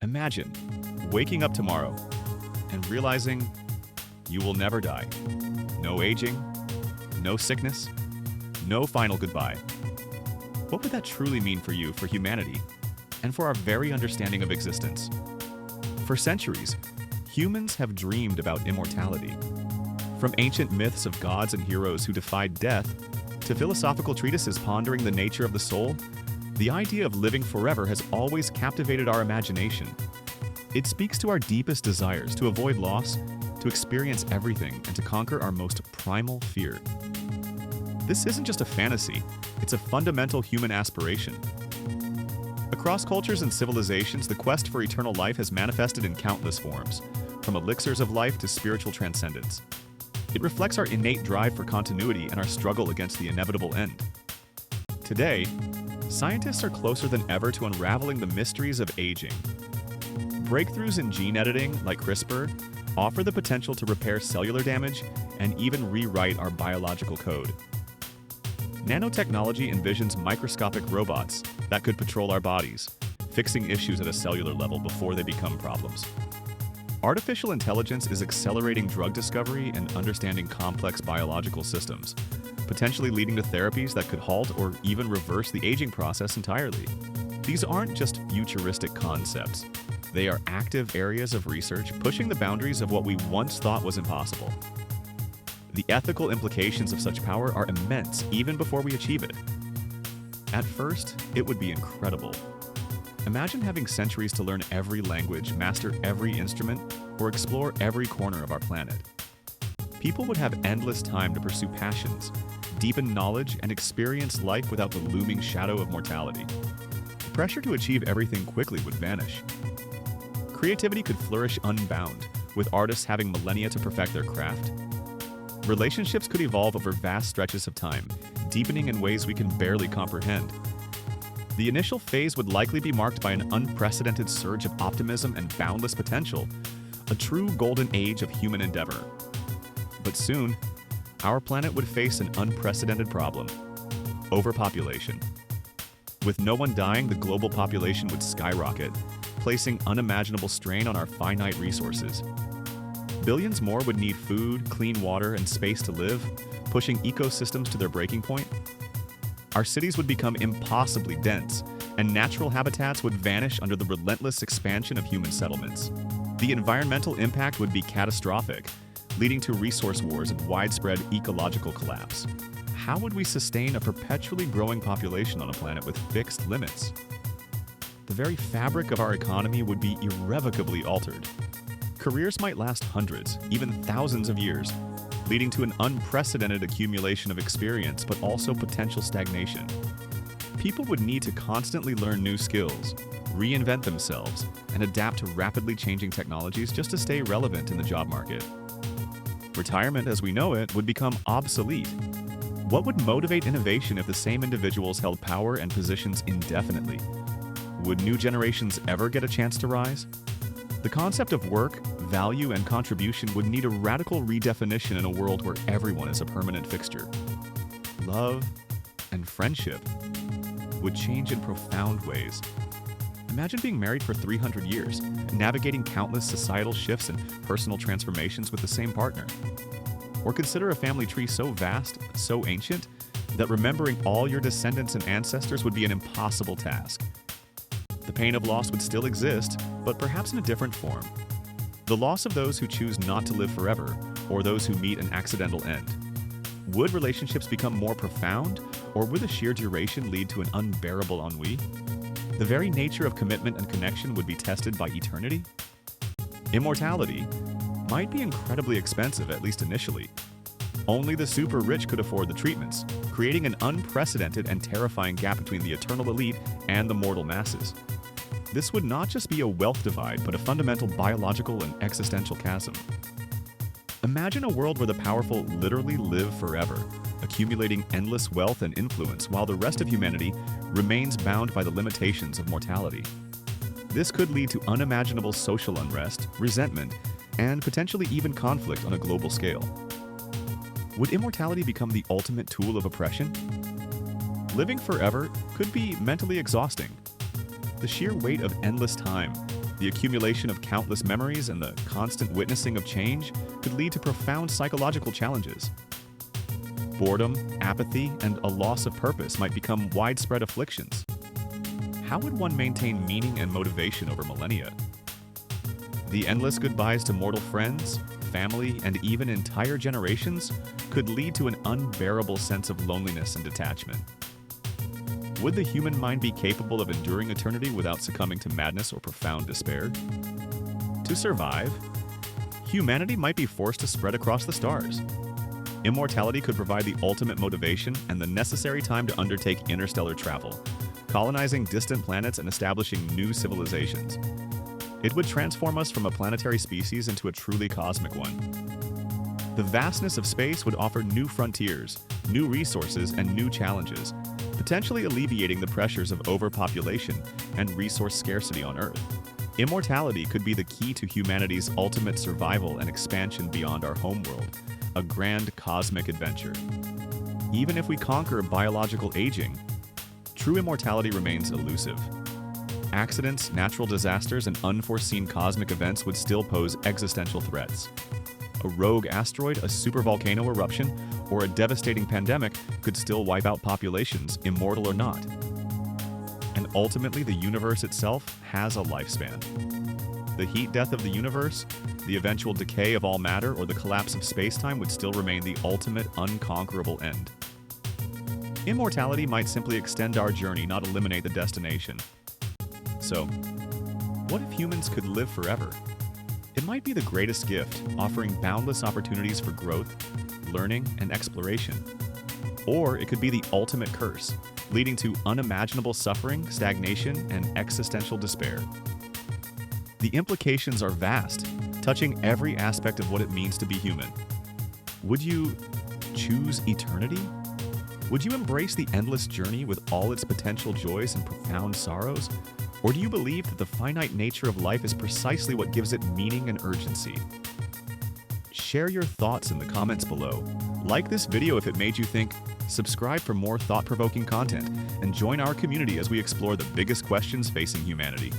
Imagine waking up tomorrow and realizing you will never die. No aging, no sickness, no final goodbye. What would that truly mean for you, for humanity, and for our very understanding of existence? For centuries, humans have dreamed about immortality. From ancient myths of gods and heroes who defied death, to philosophical treatises pondering the nature of the soul, the idea of living forever has always captivated our imagination. It speaks to our deepest desires to avoid loss, to experience everything, and to conquer our most primal fear. This isn't just a fantasy, it's a fundamental human aspiration. Across cultures and civilizations, the quest for eternal life has manifested in countless forms, from elixirs of life to spiritual transcendence. It reflects our innate drive for continuity and our struggle against the inevitable end. Today, scientists are closer than ever to unraveling the mysteries of aging. Breakthroughs in gene editing, like CRISPR, offer the potential to repair cellular damage and even rewrite our biological code. Nanotechnology envisions microscopic robots that could patrol our bodies, fixing issues at a cellular level before they become problems. Artificial intelligence is accelerating drug discovery and understanding complex biological systems, potentially leading to therapies that could halt or even reverse the aging process entirely. These aren't just futuristic concepts. They are active areas of research pushing the boundaries of what we once thought was impossible. The ethical implications of such power are immense even before we achieve it. At first, it would be incredible. Imagine having centuries to learn every language, master every instrument, or explore every corner of our planet. People would have endless time to pursue passions, deepen knowledge, and experience life without the looming shadow of mortality. The pressure to achieve everything quickly would vanish. Creativity could flourish unbound, with artists having millennia to perfect their craft. Relationships could evolve over vast stretches of time, deepening in ways we can barely comprehend. The initial phase would likely be marked by an unprecedented surge of optimism and boundless potential, a true golden age of human endeavor. But soon, our planet would face an unprecedented problem: overpopulation. With no one dying, the global population would skyrocket, placing unimaginable strain on our finite resources. Billions more would need food, clean water, and space to live, pushing ecosystems to their breaking point. Our cities would become impossibly dense, and natural habitats would vanish under the relentless expansion of human settlements. The environmental impact would be catastrophic, leading to resource wars and widespread ecological collapse. How would we sustain a perpetually growing population on a planet with fixed limits? The very fabric of our economy would be irrevocably altered. Careers might last hundreds, even thousands of years, leading to an unprecedented accumulation of experience, but also potential stagnation. People would need to constantly learn new skills, reinvent themselves, and adapt to rapidly changing technologies just to stay relevant in the job market. Retirement as we know it would become obsolete. What would motivate innovation if the same individuals held power and positions indefinitely? Would new generations ever get a chance to rise? The concept of work, value, and contribution would need a radical redefinition in a world where everyone is a permanent fixture. Love and friendship would change in profound ways. Imagine being married for 300 years, navigating countless societal shifts and personal transformations with the same partner. Or consider a family tree so vast, so ancient, that remembering all your descendants and ancestors would be an impossible task. The pain of loss would still exist, but perhaps in a different form. The loss of those who choose not to live forever, or those who meet an accidental end. Would relationships become more profound, or would the sheer duration lead to an unbearable ennui? The very nature of commitment and connection would be tested by eternity? Immortality might be incredibly expensive, at least initially. Only the super rich could afford the treatments, creating an unprecedented and terrifying gap between the eternal elite and the mortal masses. This would not just be a wealth divide, but a fundamental biological and existential chasm. Imagine a world where the powerful literally live forever, accumulating endless wealth and influence, while the rest of humanity remains bound by the limitations of mortality. This could lead to unimaginable social unrest, resentment, and potentially even conflict on a global scale. Would immortality become the ultimate tool of oppression? Living forever could be mentally exhausting. The sheer weight of endless time, The accumulation of countless memories and the constant witnessing of change could lead to profound psychological challenges. Boredom, apathy, and a loss of purpose might become widespread afflictions. How would one maintain meaning and motivation over millennia? The endless goodbyes to mortal friends, family, and even entire generations could lead to an unbearable sense of loneliness and detachment. Would the human mind be capable of enduring eternity without succumbing to madness or profound despair? To survive, humanity might be forced to spread across the stars. Immortality could provide the ultimate motivation and the necessary time to undertake interstellar travel, colonizing distant planets and establishing new civilizations. It would transform us from a planetary species into a truly cosmic one. The vastness of space would offer new frontiers, new resources, and new challenges, potentially alleviating the pressures of overpopulation and resource scarcity on Earth. Immortality could be the key to humanity's ultimate survival and expansion beyond our homeworld, a grand cosmic adventure. Even if we conquer biological aging, true immortality remains elusive. Accidents, natural disasters, and unforeseen cosmic events would still pose existential threats. A rogue asteroid, a supervolcano eruption, or a devastating pandemic could still wipe out populations, immortal or not. And ultimately, the universe itself has a lifespan. The heat death of the universe, the eventual decay of all matter, or the collapse of space-time would still remain the ultimate unconquerable end. Immortality might simply extend our journey, not eliminate the destination. So, what if humans could live forever? It might be the greatest gift, offering boundless opportunities for growth, learning, and exploration. Or it could be the ultimate curse, leading to unimaginable suffering, stagnation, and existential despair. The implications are vast, touching every aspect of what it means to be human. Would you choose eternity? Would you embrace the endless journey with all its potential joys and profound sorrows? Or do you believe that the finite nature of life is precisely what gives it meaning and urgency? Share your thoughts in the comments below. Like this video if it made you think, subscribe for more thought-provoking content, and join our community as we explore the biggest questions facing humanity.